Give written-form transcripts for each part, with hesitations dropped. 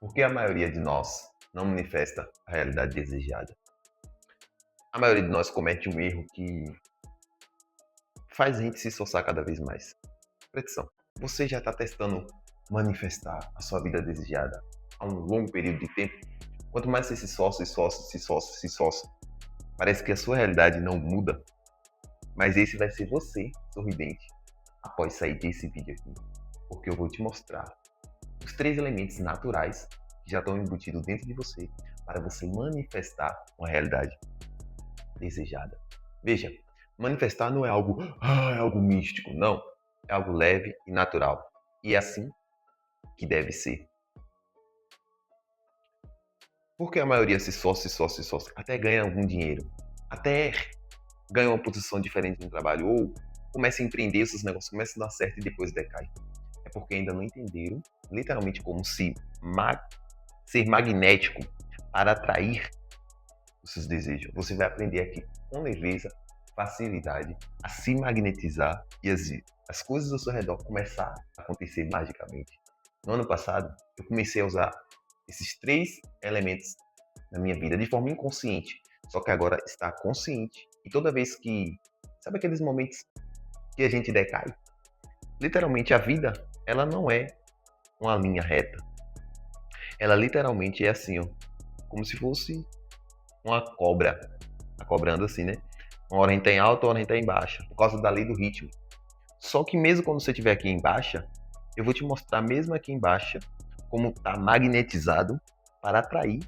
Por que a maioria de nós não manifesta a realidade desejada? A maioria de nós comete um erro que faz a gente se esforçar cada vez mais. Presta atenção, você já está testando manifestar a sua vida desejada há um longo período de tempo? Quanto mais você se esforça, parece que a sua realidade não muda. Mas esse vai ser você, sorridente, após sair desse vídeo aqui. Porque eu vou te mostrar os 3 elementos naturais que já estão embutidos dentro de você para você manifestar uma realidade desejada. Veja, manifestar não é algo místico, não. É algo leve e natural. E é assim que deve ser. Porque a maioria se esforça, até ganha algum dinheiro, até ganha uma posição diferente no trabalho, ou começa a empreender esses negócios, começa a dar certo e depois decai. É porque ainda não entenderam, literalmente, como ser magnético para atrair os seus desejos. Você vai aprender aqui com leveza, facilidade, a se magnetizar e as coisas ao seu redor começar a acontecer magicamente. No ano passado, eu comecei a usar esses 3 elementos na minha vida de forma inconsciente, só que agora está consciente. E toda vez que, sabe aqueles momentos que a gente decai? Literalmente a vida, ela não é uma linha reta. Ela literalmente é assim, ó, como se fosse uma cobra. A cobra anda assim, né? Uma hora a gente tá em alta, uma hora a gente tá em baixa, por causa da lei do ritmo. Só que mesmo quando você estiver aqui em baixa, eu vou te mostrar mesmo aqui em baixa como tá magnetizado para atrair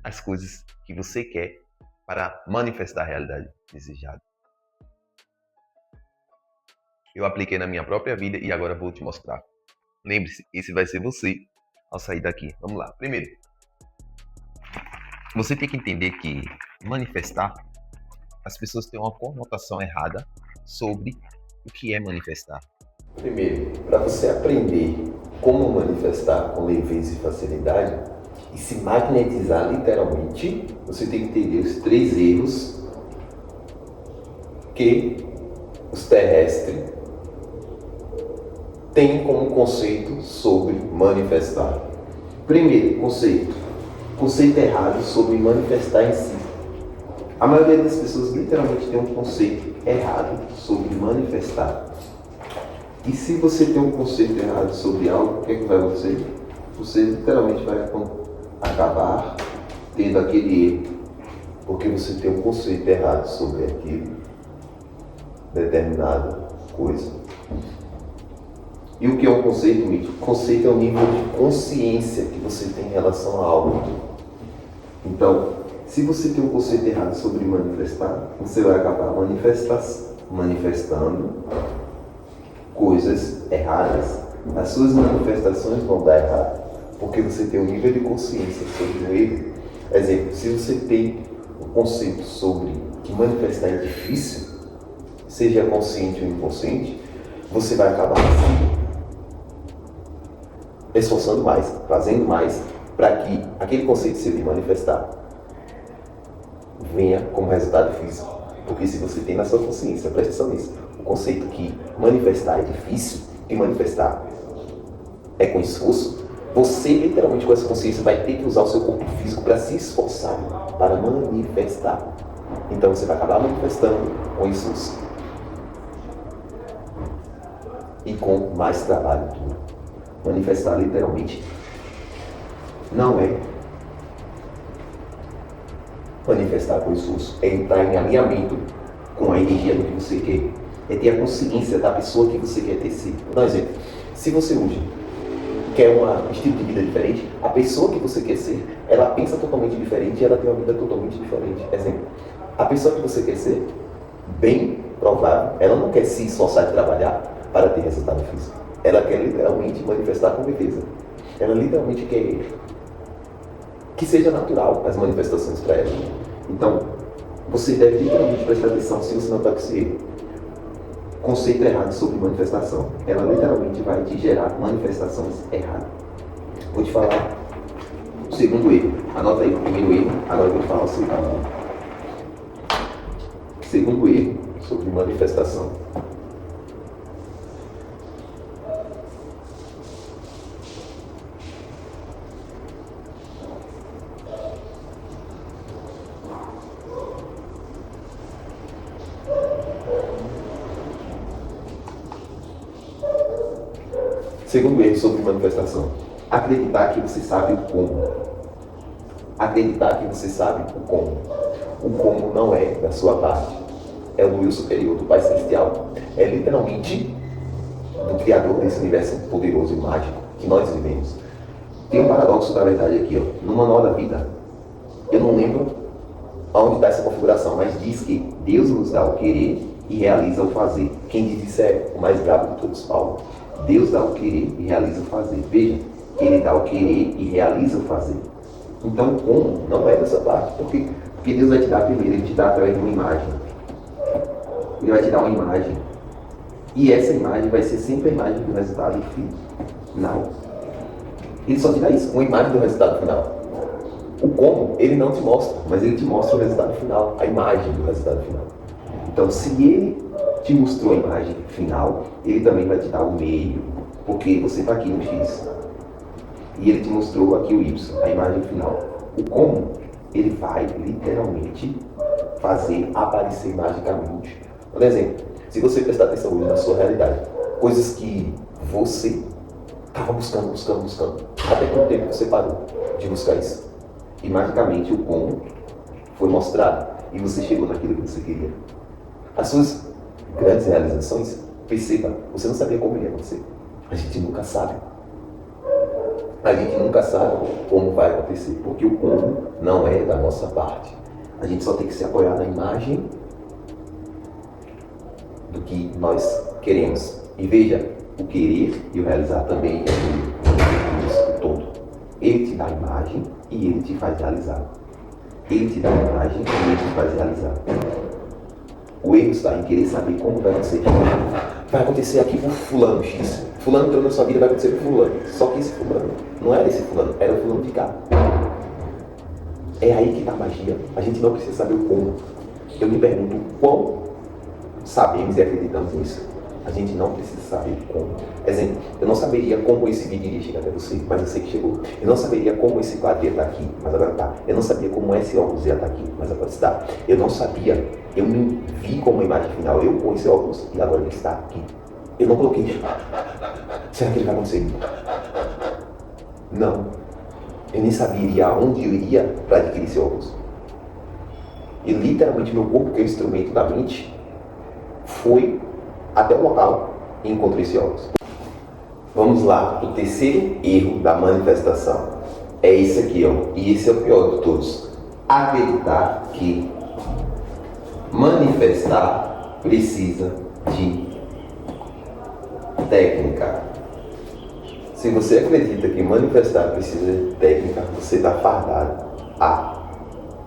as coisas que você quer para manifestar a realidade desejada. Eu apliquei na minha própria vida e agora vou te mostrar. Lembre-se, esse vai ser você ao sair daqui. Vamos lá. Primeiro, você tem que entender que manifestar, as pessoas têm uma conotação errada sobre o que é manifestar. Primeiro, para você aprender como manifestar com leveza e facilidade e se magnetizar literalmente, você tem que entender os 3 erros que os terrestres têm como conceito sobre manifestar. Primeiro, conceito errado sobre manifestar em si. A maioria das pessoas literalmente tem um conceito errado sobre manifestar. E se você tem um conceito errado sobre algo, o que é que vai acontecer? Você literalmente vai acabar tendo aquele erro, porque você tem um conceito errado sobre aquilo, determinada coisa. E o que é um conceito, Mítico? Conceito é o nível de consciência que você tem em relação a algo. Então, se você tem um conceito errado sobre manifestar, você vai acabar manifestando coisas erradas. As suas manifestações vão dar errado, porque você tem um nível de consciência sobre o erro. Exemplo, se você tem um conceito sobre que manifestar é difícil, seja consciente ou inconsciente, você vai acabar esforçando mais, fazendo mais, para que aquele conceito seu de manifestar venha como resultado físico. Porque se você tem na sua consciência, presta atenção nisso, o conceito que manifestar é difícil e manifestar é com esforço, você literalmente com essa consciência vai ter que usar o seu corpo físico para se esforçar, para manifestar. Então você vai acabar manifestando com esforço e com mais trabalho. Manifestar literalmente não é manifestar com esforço, é entrar em alinhamento com a energia do que você quer, é ter a consciência da pessoa que você quer ter sido. Vou dar um exemplo. Se você hoje quer um estilo de vida diferente, a pessoa que você quer ser, ela pensa totalmente diferente e ela tem uma vida totalmente diferente. Exemplo, a pessoa que você quer ser, bem provável, ela não quer se esforçar de trabalhar para ter resultado físico. Ela quer literalmente manifestar com leveza. Ela literalmente quer que seja natural as manifestações para ela. Então, você deve literalmente prestar atenção se você não está com esse conceito errado sobre manifestação. Ela literalmente vai te gerar manifestações erradas. Vou te falar o segundo erro. Anota aí o primeiro erro, agora eu vou te falar o segundo. Segundo erro sobre manifestação. Segundo erro sobre manifestação, acreditar que você sabe o como. Acreditar que você sabe o como. O como não é da sua parte. É o eu superior do Pai Celestial. É literalmente do Criador desse universo poderoso e mágico que nós vivemos. Tem um paradoxo da verdade aqui, ó. No manual da vida, eu não lembro onde está essa configuração, mas diz que Deus nos dá o querer e realiza o fazer. Quem diz isso é o mais bravo de todos, Paulo. Deus dá o querer e realiza o fazer. Veja, Ele dá o querer e realiza o fazer. Então, como não é dessa parte? Porque Deus vai te dar primeiro, Ele te dá através de uma imagem. Ele vai te dar uma imagem. E essa imagem vai ser sempre a imagem do resultado final. Ele só te dá isso, uma imagem do resultado final. O como, ele não te mostra, mas ele te mostra o resultado final, a imagem do resultado final. Então, se ele te mostrou a imagem final, ele também vai te dar o meio, porque você está aqui no X. E ele te mostrou aqui o Y, a imagem final. O como, ele vai literalmente fazer aparecer magicamente. Por exemplo, se você prestar atenção hoje na sua realidade, coisas que você estava buscando, até quanto tempo você parou de buscar isso? E magicamente o como foi mostrado e você chegou naquilo que você queria. As suas grandes realizações, perceba, você não sabia como ia acontecer. A gente nunca sabe. A gente nunca sabe como vai acontecer, porque o como não é da nossa parte. A gente só tem que se apoiar na imagem do que nós queremos. E veja, o querer e o realizar também é o todo. Ele te dá a imagem e ele te faz realizar. Ele te dá a imagem e ele te faz realizar. O erro está em querer saber como vai acontecer. Vai acontecer aqui com fulano X. Fulano entrou na sua vida, vai acontecer com fulano. Só que esse fulano não era esse fulano, era o fulano de cá. É aí que está a magia. A gente não precisa saber o como. Eu me pergunto quão sabemos e acreditamos nisso. A gente não precisa saber como. Exemplo, eu não saberia como esse vídeo iria chegar até você, mas eu sei que chegou. Eu não saberia como esse quadro ia estar aqui, mas agora está. Eu não sabia como esse óculos ia estar aqui, mas agora está. Eu não sabia, eu me vi como a imagem final, eu com esse óculos, e agora ele está aqui. Eu não coloquei. Será que ele vai acontecer? Não. Eu nem saberia aonde eu iria para adquirir esse óculos. E literalmente meu corpo, que é o instrumento da mente, foi até o local e encontrei esse óculos. Vamos lá, o terceiro erro da manifestação é esse aqui, ó, e esse é o pior de todos. Acreditar que manifestar precisa de técnica. Se você acredita que manifestar precisa de técnica, você está fardado a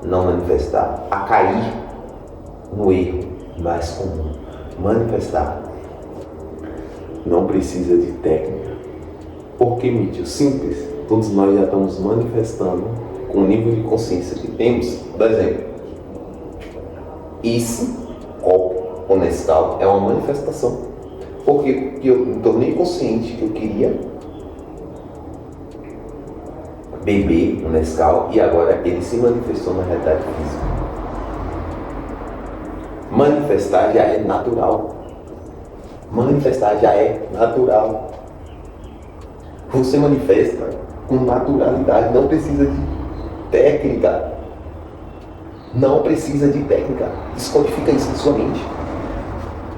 não manifestar, a cair no erro mais comum. Manifestar não precisa de técnica. Por que, Mítil? Simples. Todos nós já estamos manifestando com o nível de consciência que temos. Por exemplo, esse copo ou Nescau é uma manifestação. Porque eu me tornei consciente que eu queria beber o Nescau e agora ele se manifestou na realidade física. Manifestar já é natural. Manifestar já é natural. Você manifesta com naturalidade, não precisa de técnica. Não precisa de técnica. Descodifica isso na sua mente.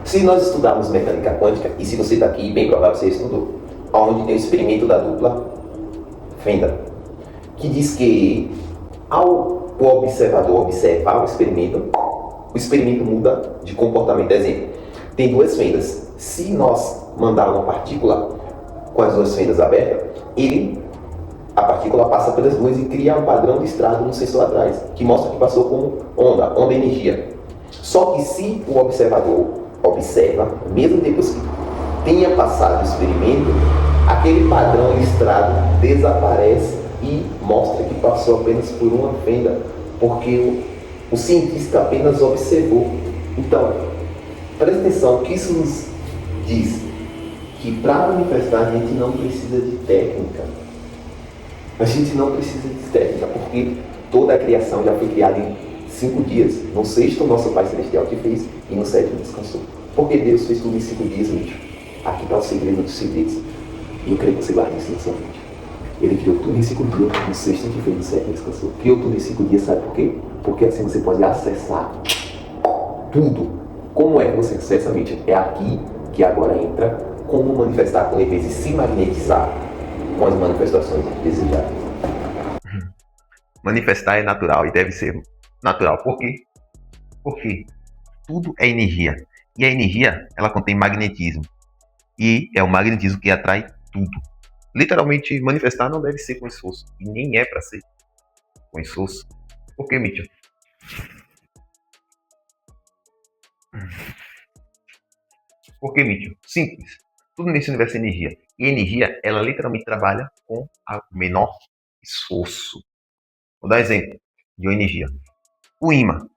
Se nós estudarmos mecânica quântica, e se você está aqui, bem provável você estudou, onde tem o experimento da dupla fenda, que diz que ao o observador observar o experimento muda de comportamento. Exemplo, tem duas fendas. Se nós mandar uma partícula com as duas fendas abertas, a partícula passa pelas duas e cria um padrão de estrado no sensor atrás, que mostra que passou como onda energia. Só que se o observador observa, mesmo depois que tenha passado o experimento, aquele padrão de estrado desaparece e mostra que passou apenas por uma fenda, porque o cientista apenas observou. Então, preste atenção, que isso nos diz que para manifestar a gente não precisa de técnica. A gente não precisa de técnica, porque toda a criação já foi criada em 5 dias. No sexto, o nosso Pai Celestial te fez e no sétimo descansou. Porque Deus fez tudo em 5 dias, gente. Aqui está o segredo dos segredos. E eu creio que você guarda isso na sua mente. Ele criou tudo em 5 dias, no sexto a gente fez, no sétimo descansou. Criou tudo em 5 dias, sabe por quê? Porque assim você pode acessar tudo. Como é que você acessa a mente? É aqui que agora entra como manifestar com leveza e se magnetizar com as manifestações desejadas. Manifestar é natural e deve ser natural. Por quê? Porque tudo é energia. E a energia, ela contém magnetismo. E é o magnetismo que atrai tudo. Literalmente, manifestar não deve ser com esforço. E nem é para ser com esforço. Por que, Mitchell? Por que, Mitchell? Simples. Tudo nesse universo é energia. E a energia, ela literalmente trabalha com o menor esforço. Vou dar um exemplo de uma energia. O ímã.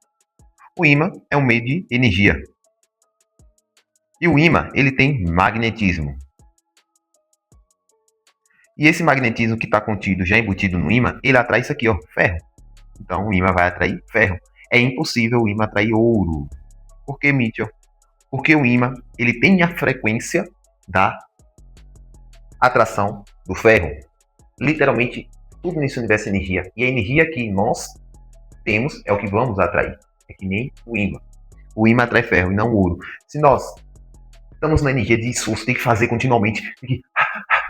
O ímã é um meio de energia. E o ímã, ele tem magnetismo. E esse magnetismo que está contido, já embutido no ímã, ele atrai isso aqui, ó, ferro. Então o ímã vai atrair ferro. É impossível o ímã atrair ouro. Por que, Mitchell? Porque o ímã, ele tem a frequência da atração do ferro. Literalmente, tudo nesse universo é energia. E a energia que nós temos é o que vamos atrair. É que nem o ímã. O ímã atrai ferro e não ouro. Se nós estamos na energia de esforço, tem que fazer continuamente, tem que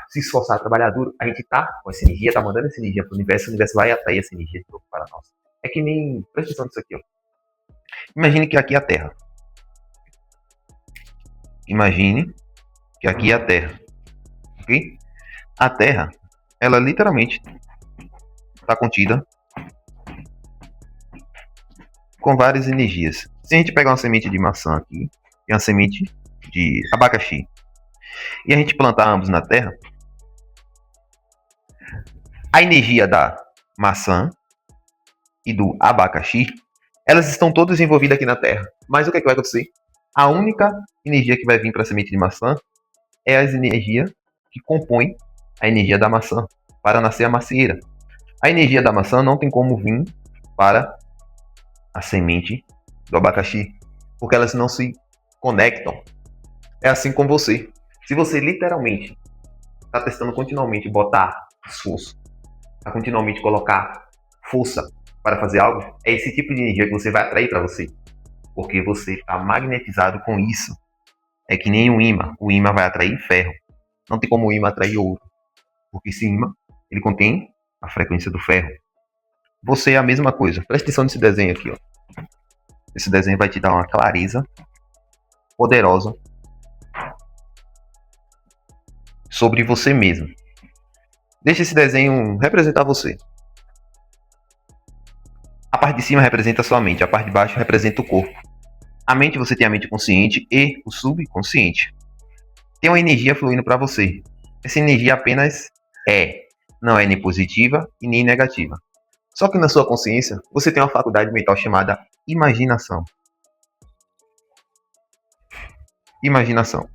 se esforçar, trabalhar duro, a gente tá com essa energia, tá mandando essa energia pro universo, o universo vai atrair essa energia de novo para nós. É que nem, presta atenção nisso aqui, ó. Imagine que aqui é a Terra. Imagine que aqui é a Terra. Ok? A Terra, ela literalmente está contida com várias energias. Se a gente pegar uma semente de maçã aqui e uma semente de abacaxi e a gente plantar ambos na terra, a energia da maçã e do abacaxi, elas estão todas envolvidas aqui na terra. Mas o que, é que vai acontecer? A única energia que vai vir para a semente de maçã é a energia que compõe a energia da maçã para nascer a macieira. A energia da maçã não tem como vir para a semente do abacaxi, porque elas não se conectam. É assim com você. Se você literalmente está testando continuamente botar esforço, está continuamente colocar força para fazer algo, é esse tipo de energia que você vai atrair para você, porque você está magnetizado com isso. É que nem o ímã. O ímã vai atrair ferro. Não tem como o ímã atrair ouro, porque esse ímã, ele contém a frequência do ferro. Você é a mesma coisa. Presta atenção nesse desenho aqui, ó. Esse desenho vai te dar uma clareza poderosa sobre você mesmo. Deixa esse desenho representar você. A parte de cima representa a sua mente, a parte de baixo representa o corpo. A mente, você tem a mente consciente e o subconsciente. Tem uma energia fluindo para você. Essa energia apenas é. Não é nem positiva e nem negativa. Só que na sua consciência, você tem uma faculdade mental chamada imaginação. Imaginação.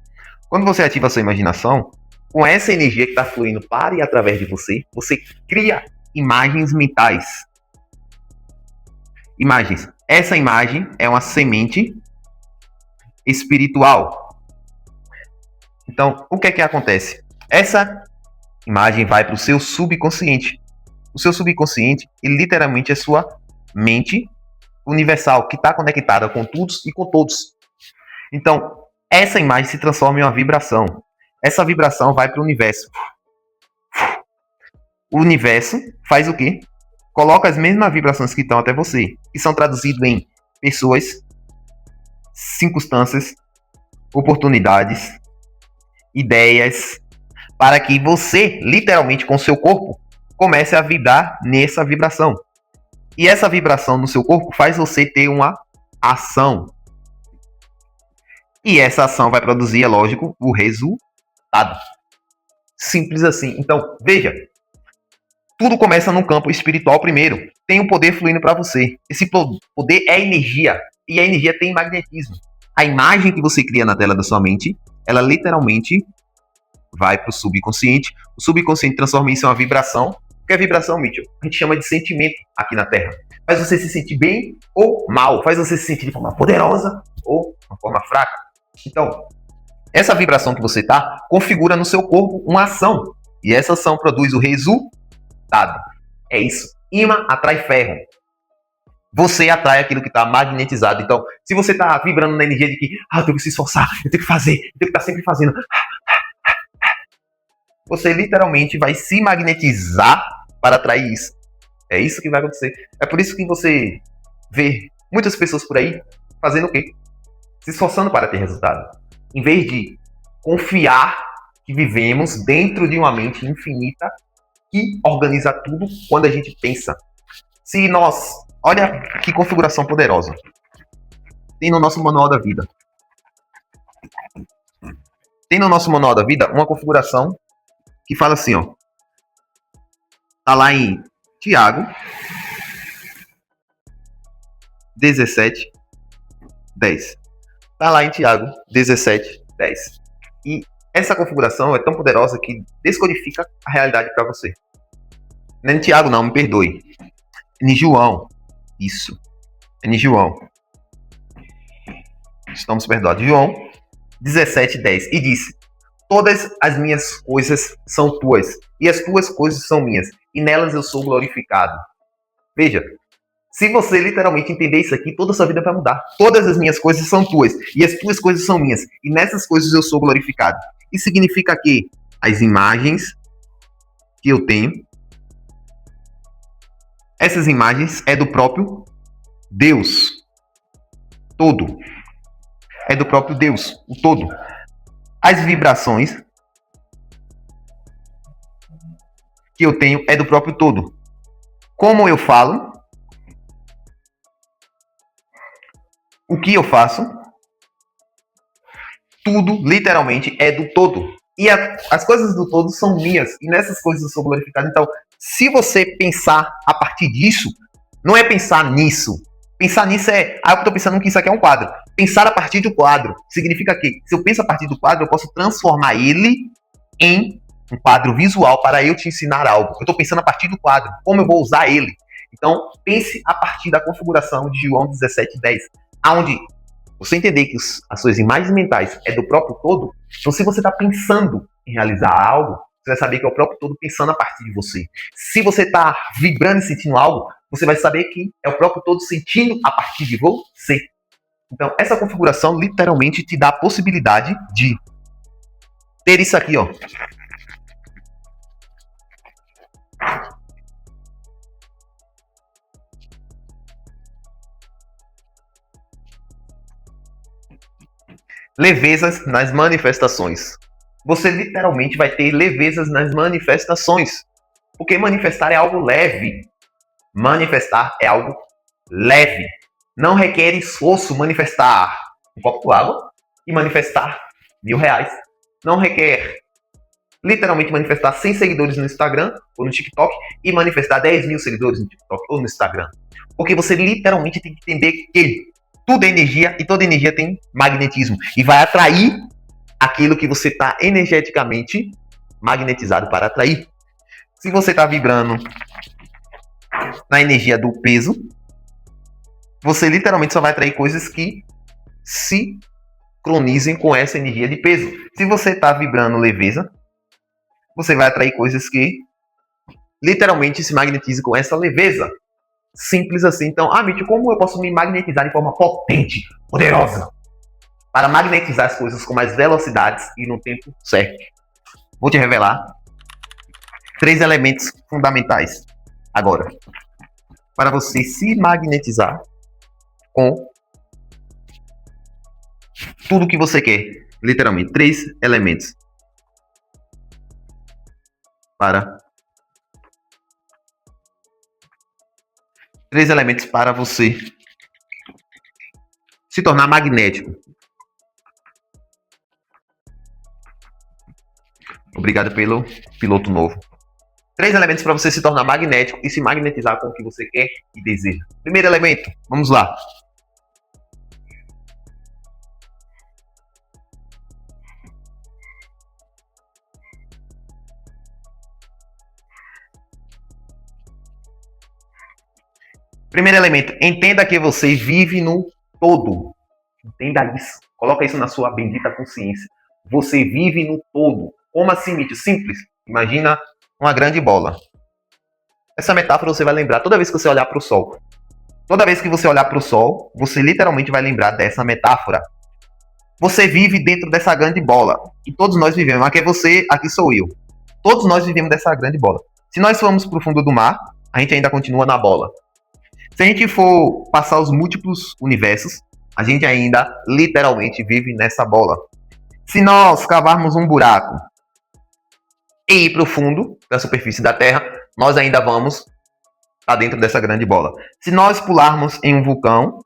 Quando você ativa a sua imaginação, com essa energia que está fluindo para e através de você, você cria imagens mentais. Imagens. Essa imagem é uma semente espiritual. Então, o que é que acontece? Essa imagem vai para o seu subconsciente. O seu subconsciente, ele literalmente é sua mente universal, que está conectada com todos e com todos. Então, essa imagem se transforma em uma vibração. Essa vibração vai para o universo. O universo faz o quê? Coloca as mesmas vibrações que estão até você, que são traduzidas em pessoas, circunstâncias, oportunidades, ideias, para que você, literalmente com o seu corpo, comece a vibrar nessa vibração. E essa vibração no seu corpo faz você ter uma ação. E essa ação vai produzir, é lógico, o resultado. Simples assim. Então, veja. Tudo começa no campo espiritual primeiro. Tem um poder fluindo para você. Esse poder é energia. E a energia tem magnetismo. A imagem que você cria na tela da sua mente, ela literalmente vai para o subconsciente. O subconsciente transforma isso em uma vibração. O que é vibração, Mitchell? A gente chama de sentimento aqui na Terra. Faz você se sentir bem ou mal. Faz você se sentir de forma poderosa ou de uma forma fraca. Então, Essa vibração que você está configura no seu corpo uma ação. E essa ação produz o resultado. É isso. Ímã atrai ferro. Você atrai aquilo que está magnetizado. Então, se você está vibrando na energia de que eu tenho que se esforçar, eu tenho que fazer, eu tenho que estar sempre fazendo, você literalmente vai se magnetizar para atrair isso. É isso que vai acontecer. É por isso que você vê muitas pessoas por aí fazendo o quê? Se esforçando para ter resultado. Em vez de confiar que vivemos dentro de uma mente infinita que organiza tudo quando a gente pensa. Se nós... Olha que configuração poderosa. Tem no nosso manual da vida. Tem no nosso manual da vida uma configuração que fala assim, ó. Tá lá em Tiago 17, 10. Tá lá em Tiago 17, 10. E essa configuração é tão poderosa que descodifica a realidade para você. Não é em Tiago, não, me perdoe. É em João. Isso. É em João. Estamos perdoados. João 17, 10. E disse: todas as minhas coisas são tuas, e as tuas coisas são minhas, e nelas eu sou glorificado. Veja, se você literalmente entender isso aqui, toda a sua vida vai mudar. Todas as minhas coisas são tuas, e as tuas coisas são minhas, e nessas coisas eu sou glorificado. Isso significa que as imagens que eu tenho, essas imagens é do próprio Deus. Todo. É do próprio Deus, o todo. As vibrações que eu tenho é do próprio todo. Como eu falo, o que eu faço, tudo literalmente é do todo. E as coisas do todo são minhas, e nessas coisas eu sou glorificado. Então, se você pensar a partir disso, não é pensar nisso. Pensar nisso é, eu estou pensando que isso aqui é um quadro. Pensar a partir do quadro significa que, se eu penso a partir do quadro, eu posso transformar ele em um quadro visual para eu te ensinar algo. Eu estou pensando a partir do quadro, como eu vou usar ele. Então, pense a partir da configuração de João 17:10, onde você entender que as suas imagens mentais é do próprio todo. Então, se você está pensando em realizar algo, você vai saber que é o próprio todo pensando a partir de você. Se você está vibrando e sentindo algo, você vai saber que é o próprio todo sentindo a partir de você. Então, essa configuração literalmente te dá a possibilidade de ter isso aqui, ó. Levezas nas manifestações. Você literalmente vai ter levezas nas manifestações. Porque manifestar é algo leve. Manifestar é algo leve. Não requer esforço manifestar um copo d'água e manifestar R$1.000. Não requer literalmente manifestar 100 seguidores no Instagram ou no TikTok e manifestar 10 mil seguidores no TikTok ou no Instagram. Porque você literalmente tem que entender que tudo é energia e toda energia tem magnetismo. E vai atrair aquilo que você está energeticamente magnetizado para atrair. Se você está vibrando na energia do peso, você literalmente só vai atrair coisas que se sincronizem com essa energia de peso. Se você está vibrando leveza, você vai atrair coisas que literalmente se magnetizem com essa leveza. Simples assim. Então, Mitch, como eu posso me magnetizar de forma potente, poderosa, para magnetizar as coisas com mais velocidades e no tempo certo? Vou te revelar 3 elementos fundamentais agora para você se magnetizar com tudo que você quer. Literalmente, 3 elementos para 3 elementos para você se tornar magnético. Obrigado pelo piloto novo. 3 elementos para você se tornar magnético e se magnetizar com o que você quer e deseja. Primeiro elemento, vamos lá. Primeiro elemento, entenda que você vive no todo. Entenda isso. Coloca isso na sua bendita consciência. Você vive no todo. Como assim, Mítios? Simples. Imagina uma grande bola. Essa metáfora você vai lembrar toda vez que você olhar para o sol. Toda vez que você olhar para o sol, você literalmente vai lembrar dessa metáfora. Você vive dentro dessa grande bola. E todos nós vivemos. Aqui é você, aqui sou eu. Todos nós vivemos dessa grande bola. Se nós formos para o fundo do mar, a gente ainda continua na bola. Se a gente for passar os múltiplos universos, a gente ainda literalmente vive nessa bola. Se nós cavarmos um buraco e ir para o fundo da superfície da Terra, nós ainda vamos estar dentro dessa grande bola. Se nós pularmos em um vulcão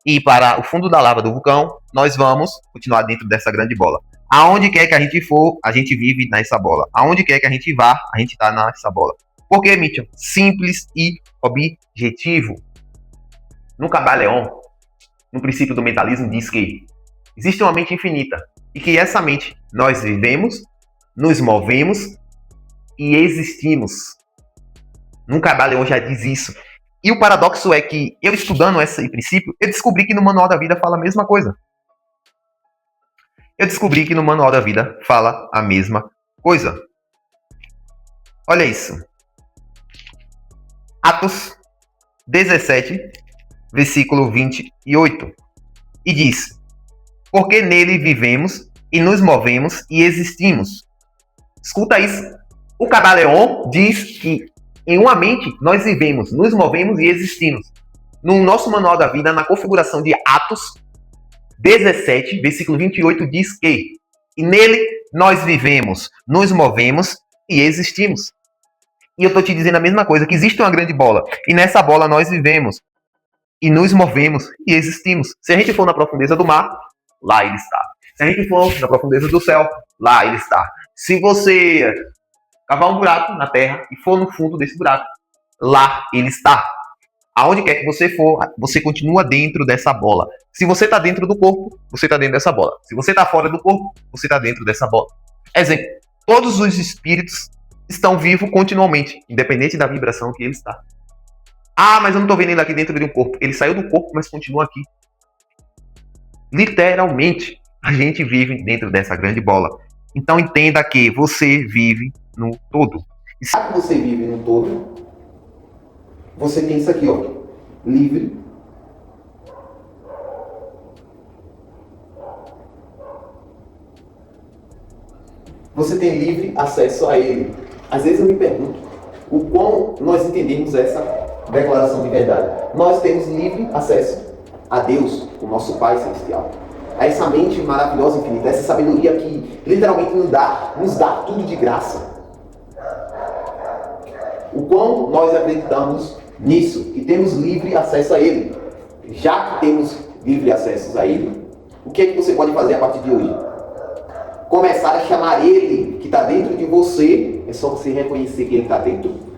e ir para o fundo da lava do vulcão, nós vamos continuar dentro dessa grande bola. Aonde quer que a gente for, a gente vive nessa bola. Aonde quer que a gente vá, a gente está nessa bola. Por que, Mitchell? Simples e objetivo. No Camaleão, no princípio do mentalismo, diz que existe uma mente infinita e que essa mente nós vivemos, nos movemos e existimos. No Camaleão já diz isso. E o paradoxo é que eu estudando esse princípio, eu descobri que no Manual da Vida fala a mesma coisa. Olha isso. Atos 17, versículo 28. E diz: porque nele vivemos e nos movemos e existimos. Escuta isso. O Camaleão diz que em uma mente nós vivemos, nos movemos e existimos. No nosso Manual da Vida, na configuração de Atos 17, versículo 28, diz que e nele nós vivemos, nos movemos e existimos. E eu estou te dizendo a mesma coisa, que existe uma grande bola. E nessa bola nós vivemos, e nos movemos e existimos. Se a gente for na profundeza do mar, lá ele está. Se a gente for na profundeza do céu, lá ele está. Se você cavar um buraco na terra e for no fundo desse buraco, lá ele está. Aonde quer que você for, você continua dentro dessa bola. Se você está dentro do corpo, você está dentro dessa bola. Se você está fora do corpo, você está dentro dessa bola. Exemplo, todos os espíritos estão vivos continuamente, independente da vibração que ele está. Ah, mas eu não estou vendo ele aqui dentro de um corpo. Ele saiu do corpo, mas continua aqui. Literalmente, a gente vive dentro dessa grande bola. Então entenda que você vive no todo. E se você vive no todo, você tem isso aqui, ó, livre. Você tem livre acesso a ele. Às vezes eu me pergunto, o quão nós entendemos essa declaração de verdade. Nós temos livre acesso a Deus, o nosso Pai Celestial. A essa mente maravilhosa, infinita, essa sabedoria que literalmente nos dá tudo de graça. O quão nós acreditamos nisso, que temos livre acesso a Ele. Já que temos livre acesso a Ele, o que é que você pode fazer a partir de hoje? Começar a chamar Ele, que está dentro de você, é só você reconhecer que Ele está dentro,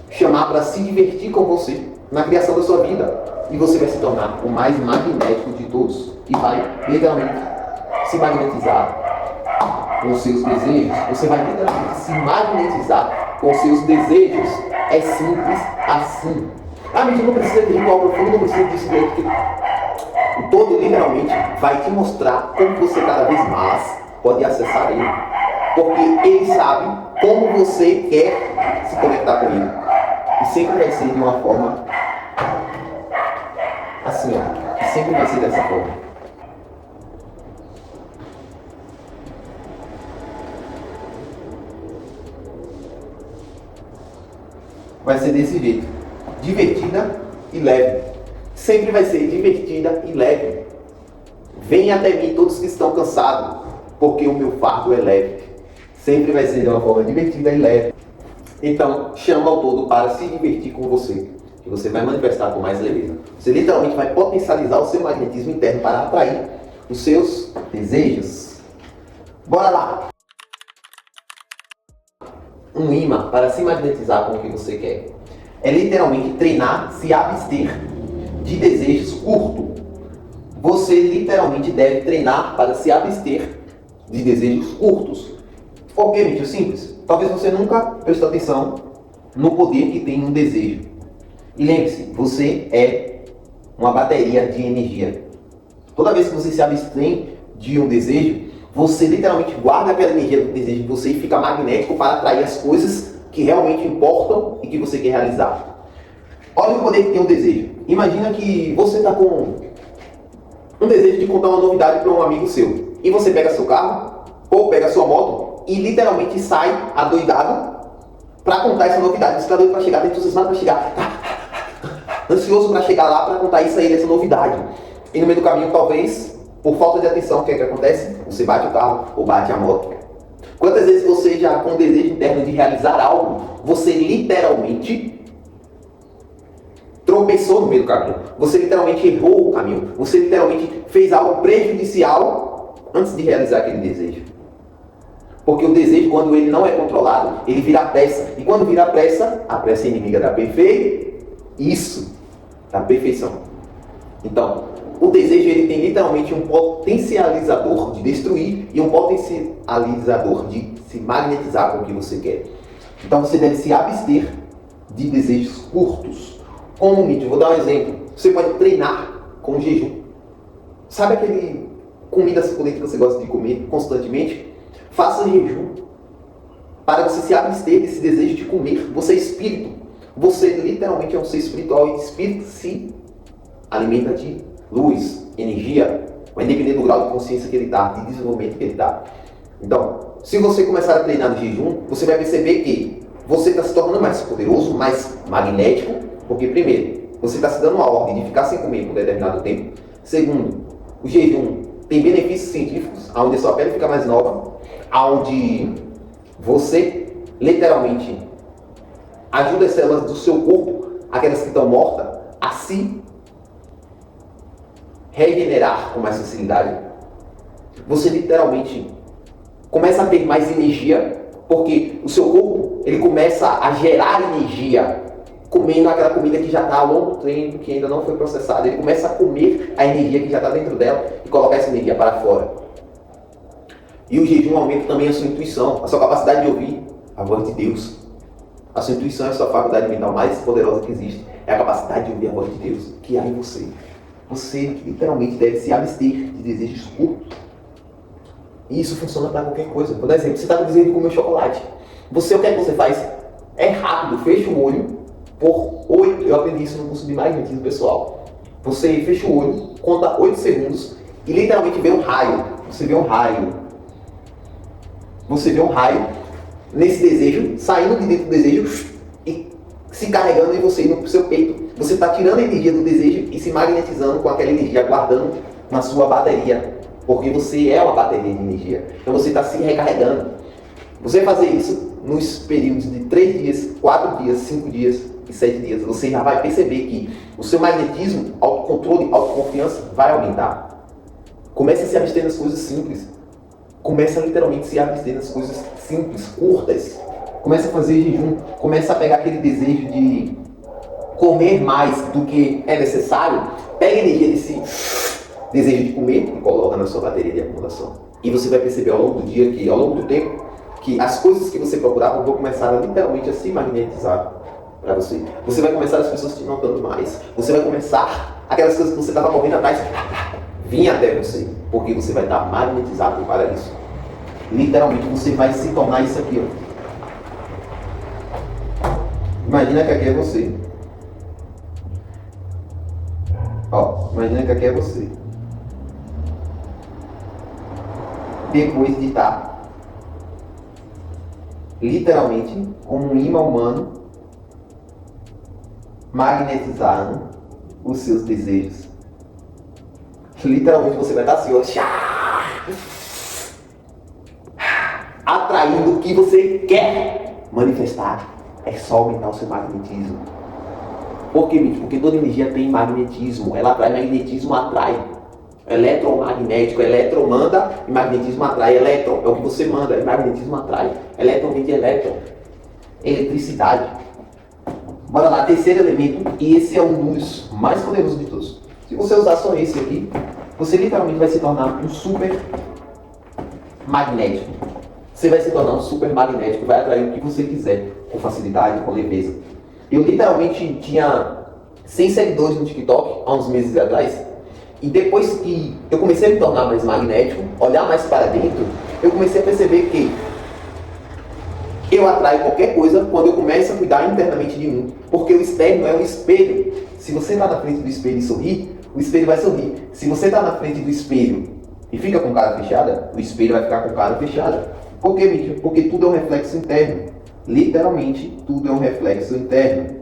chamar para se divertir com você, na criação da sua vida. E você vai se tornar o mais magnético de todos. E vai, literalmente, se magnetizar com os seus desejos. Você vai, literalmente, se magnetizar com os seus desejos. É simples assim. Ah, mas não precisa de ritual profundo, não precisa disso. O todo, literalmente, vai te mostrar como você cada vez mais pode acessar ele. Porque ele sabe como você quer se conectar com ele. E sempre vai ser de uma forma assim, ó. E sempre vai ser dessa forma. Vai ser desse jeito. Divertida e leve. Sempre vai ser divertida e leve. Venha até mim todos que estão cansados, porque o meu fardo é leve. Sempre vai ser de uma forma divertida e leve. Então, chama ao todo para se divertir com você, que você vai manifestar com mais leveza. Você literalmente vai potencializar o seu magnetismo interno para atrair os seus desejos. Bora lá! Um imã para se magnetizar com o que você quer é literalmente treinar, se abster de desejos curtos. Você literalmente deve treinar para se abster de desejos curtos. Por que, gente? Simples. Talvez você nunca prestou atenção no poder que tem um desejo. E lembre-se, você é uma bateria de energia. Toda vez que você se abstém de um desejo, você literalmente guarda aquela energia do desejo de você e fica magnético para atrair as coisas que realmente importam e que você quer realizar. Olha o poder que tem um desejo. Imagina que você está com um desejo de contar uma novidade para um amigo seu. E você pega seu carro, ou pega sua moto, e literalmente sai adoidado para contar essa novidade. Você está doido para chegar, está entusiasmado para chegar, ansioso para chegar lá para contar isso aí, essa novidade. E no meio do caminho, talvez, por falta de atenção, o que é que acontece? Você bate o carro ou bate a moto. Quantas vezes você já, com o desejo interno de realizar algo, você literalmente tropeçou no meio do caminho? Você literalmente errou o caminho. Você literalmente fez algo prejudicial antes de realizar aquele desejo. Porque o desejo, quando ele não é controlado, ele vira pressa. E quando vira pressa, a pressa é inimiga da da perfeição. Então, o desejo ele tem literalmente um potencializador de destruir e um potencializador de se magnetizar com o que você quer. Então você deve se abster de desejos curtos. Comumente, vou dar um exemplo. Você pode treinar com jejum. Sabe aquele comida suculenta que você gosta de comer constantemente? Faça jejum para você se abster desse desejo de comer. Você é espírito. Você literalmente é um ser espiritual e espírito se alimenta de luz, energia, vai depender do grau de consciência que ele dá, de desenvolvimento que ele dá. Então, se você começar a treinar no jejum, você vai perceber que você está se tornando mais poderoso, mais magnético, porque primeiro, você está se dando uma ordem de ficar sem comer por determinado tempo. Segundo, o jejum tem benefícios científicos, onde a sua pele fica mais nova, onde você literalmente ajuda as células do seu corpo, aquelas que estão mortas, a se regenerar com mais facilidade. Você literalmente começa a ter mais energia, porque o seu corpo ele começa a gerar energia comendo aquela comida que já está há longo tempo, que ainda não foi processada. Ele começa a comer a energia que já está dentro dela e colocar essa energia para fora. E o jejum aumenta também a sua intuição, a sua capacidade de ouvir a voz de Deus. A sua intuição é a sua faculdade mental mais poderosa que existe. É a capacidade de ouvir a voz de Deus que há em você. Você literalmente deve se abster de desejos curtos. E isso funciona para qualquer coisa. Por exemplo, você está com desejo de comer chocolate. O que é que você faz? É rápido, fecha o olho por 8. Eu aprendi isso no curso de magnetismo pessoal. Você fecha o olho, conta 8 segundos e literalmente vê um raio. Você vê um raio nesse desejo, saindo de dentro do desejo e se carregando em você, no seu peito. Você está tirando a energia do desejo e se magnetizando com aquela energia, guardando na sua bateria. Porque você é uma bateria de energia. Então você está se recarregando. Você fazer isso nos períodos de 3 dias, 4 dias, 5 dias e 7 dias, você já vai perceber que o seu magnetismo, autocontrole, autoconfiança vai aumentar. Comece a se abster das coisas simples. Comece a literalmente se abster das coisas simples, curtas. Comece a fazer jejum. Comece a pegar aquele desejo de comer mais do que é necessário. Pega a energia desse desejo de comer e coloca na sua bateria de acumulação. E você vai perceber ao longo do dia, que ao longo do tempo, que as coisas que você procurava vão começar a literalmente a se magnetizar para você. Você vai começar as pessoas te notando mais. Você vai começar aquelas coisas que você estava correndo atrás vir até você, porque você vai estar magnetizado para isso. Literalmente você vai se tornar isso aqui, ó. Imagina que aqui é você. Imagina que aqui é você. Depois de estar literalmente como um imã humano magnetizando os seus desejos. Literalmente você vai estar assim, ó, atraindo o que você quer manifestar. É só aumentar o seu magnetismo. Por quê, Mitch? Porque toda energia tem magnetismo. Ela atrai, magnetismo atrai. Eletromagnético, elétron manda e magnetismo atrai. Elétron é o que você manda, e magnetismo atrai. Elétron vem de elétron. Eletricidade. Bora lá, terceiro elemento, e esse é um dos mais poderosos de todos. Se você usar só esse aqui, você literalmente vai se tornar um super magnético. Você vai se tornar um super magnético, vai atrair o que você quiser, com facilidade, com leveza. Eu literalmente tinha 100 seguidores no TikTok, há uns meses atrás, E depois que eu comecei a me tornar mais magnético, olhar mais para dentro, eu comecei a perceber que eu atraio qualquer coisa quando eu começo a cuidar internamente de mim. Porque o externo é um espelho. Se você está na frente do espelho e sorrir, o espelho vai sorrir. Se você está na frente do espelho e fica com cara fechada, o espelho vai ficar com cara fechada. Por quê, Mitchell? Porque tudo é um reflexo interno. Literalmente, tudo é um reflexo interno.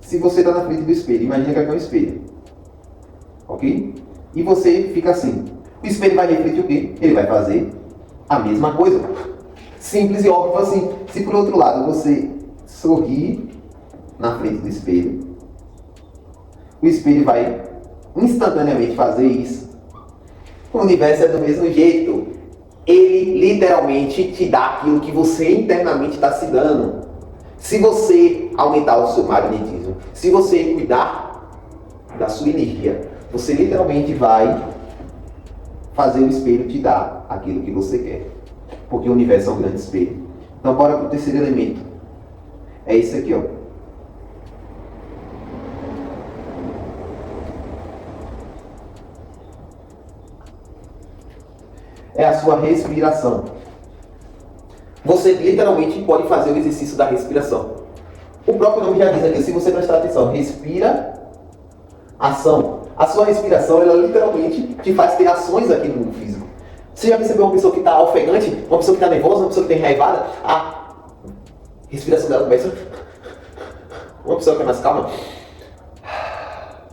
Se você está na frente do espelho, imagina que aqui é um espelho. Ok? E você fica assim. O espelho vai refletir o quê? Ele vai fazer a mesma coisa. Simples e óbvio assim. Se por outro lado você sorrir na frente do espelho, o espelho vai instantaneamente fazer isso. O universo é do mesmo jeito. Ele literalmente te dá aquilo que você internamente está se dando. Se você aumentar o seu magnetismo, se você cuidar da sua energia, você literalmente vai fazer o espelho te dar aquilo que você quer. Porque o universo é um grande espelho. Então bora para o terceiro elemento. É esse aqui, ó. É a sua respiração. Você literalmente pode fazer o exercício da respiração. O próprio nome já diz aqui, se você prestar atenção, respira, ação. A sua respiração, ela literalmente te faz ter ações aqui no mundo físico. Você já percebeu uma pessoa que está ofegante, uma pessoa que está nervosa, uma pessoa que está enraivada? A respiração dela começa... Uma pessoa que é mais calma,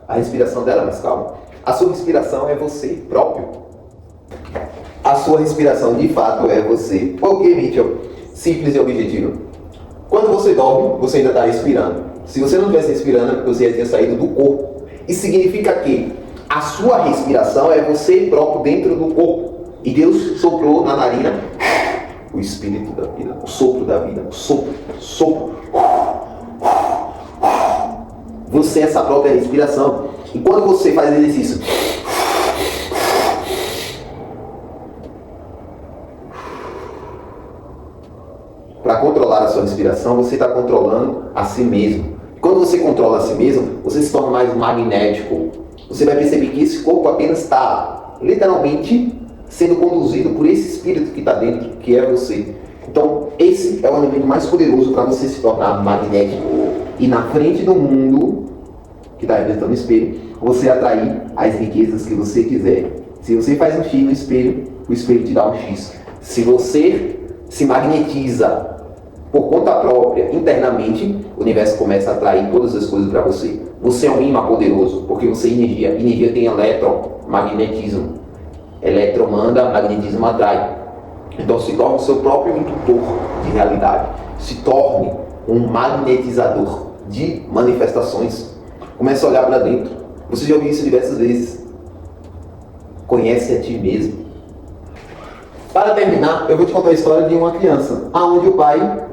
a respiração dela é mais calma. A sua respiração é você próprio. A sua respiração, de fato, é você. Por que, Mitchell? Simples e objetivo. Quando você dorme, você ainda está respirando. Se você não estivesse respirando, você ia ter saído do corpo. Isso significa que a sua respiração é você próprio dentro do corpo. E Deus soprou na narina o espírito da vida, o sopro da vida, o sopro. Você é essa própria respiração. E quando você faz exercício, para controlar a sua respiração, você está controlando a si mesmo. Quando você controla a si mesmo, você se torna mais magnético. Você vai perceber que esse corpo apenas está literalmente sendo conduzido por esse espírito que está dentro, que é você. Então, esse é o elemento mais poderoso para você se tornar magnético. E na frente do mundo, que está representando o espelho, você atrair as riquezas que você quiser. Se você faz um X no espelho, o espelho te dá um X. Se você se magnetiza por conta própria, internamente, o universo começa a atrair todas as coisas para você. Você é um imã poderoso, porque você é energia. Energia tem eletromagnetismo. Eletro manda, magnetismo atrai. Então se torne o seu próprio indutor de realidade. Se torne um magnetizador de manifestações. Comece a olhar para dentro. Você já ouviu isso diversas vezes. Conhece a ti mesmo. Para terminar, eu vou te contar a história de uma criança, onde o pai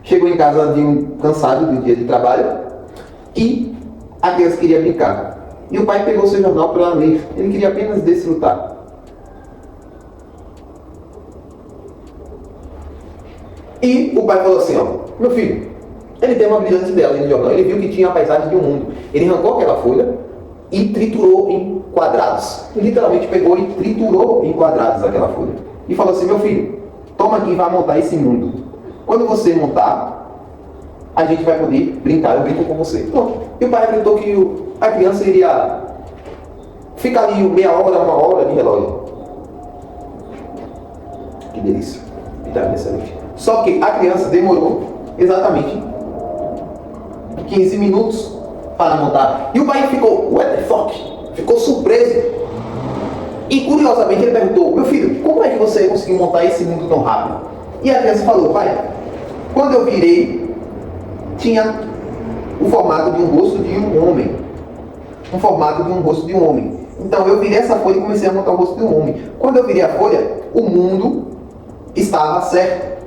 chegou em casa cansado do dia de trabalho e a criança queria brincar. E o pai pegou seu jornal para ler. Ele queria apenas desfrutar. E o pai falou assim, ó, meu filho, ele deu uma brilhante ideia ali no jornal, ele viu que tinha a paisagem de um mundo. Ele arrancou aquela folha e triturou em quadrados. Ele literalmente pegou e triturou em quadrados aquela folha. E falou assim, meu filho, toma aqui e vai montar esse mundo. Quando você montar, a gente vai poder brincar, eu brinco com você. Pronto. E o pai acreditou que a criança iria ficar ali meia hora, uma hora de relógio. Que delícia. Vitamina excelente. Só que a criança demorou exatamente 15 minutos para montar. E o pai ficou, what the fuck? Ficou surpreso. E curiosamente ele perguntou, meu filho, como é que você conseguiu montar esse mundo tão rápido? E a criança falou, pai, quando eu virei, tinha o formato de um rosto de um homem. Um formato de um rosto de um homem. Então eu virei essa folha e comecei a montar o rosto de um homem. Quando eu virei a folha, o mundo estava certo.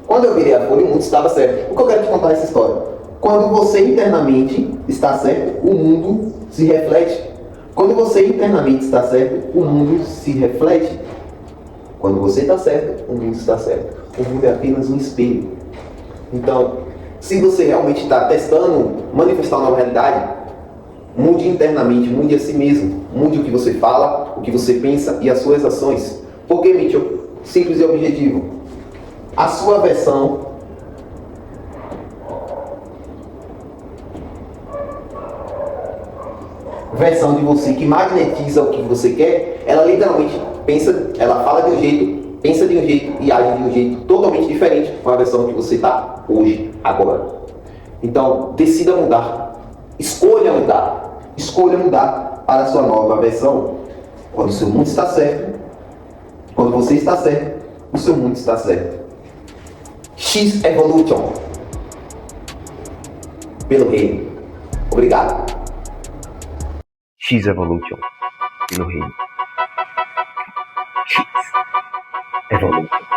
Quando eu virei a folha, o mundo estava certo. O que eu quero te contar essa história? Quando você internamente está certo, o mundo se reflete. Quando você internamente está certo, o mundo se reflete. Quando você está certo, o mundo está certo. O mundo é apenas um espelho. Então, se você realmente está testando manifestar uma nova realidade, Mude internamente, mude a si mesmo. Mude o que você fala, o que você pensa e as suas ações. Por que, Mitchell? Simples e objetivo. A sua versão de você que magnetiza o que você quer, ela literalmente pensa, ela fala de um jeito, pensa de um jeito e age de um jeito totalmente diferente com a versão que você está hoje, agora. Então, decida mudar. Escolha mudar para a sua nova versão. Quando o seu mundo está certo, quando você está certo, o seu mundo está certo. X Evolution. Pelo reino. Obrigado. X Evolution. Pelo reino. X Evolution.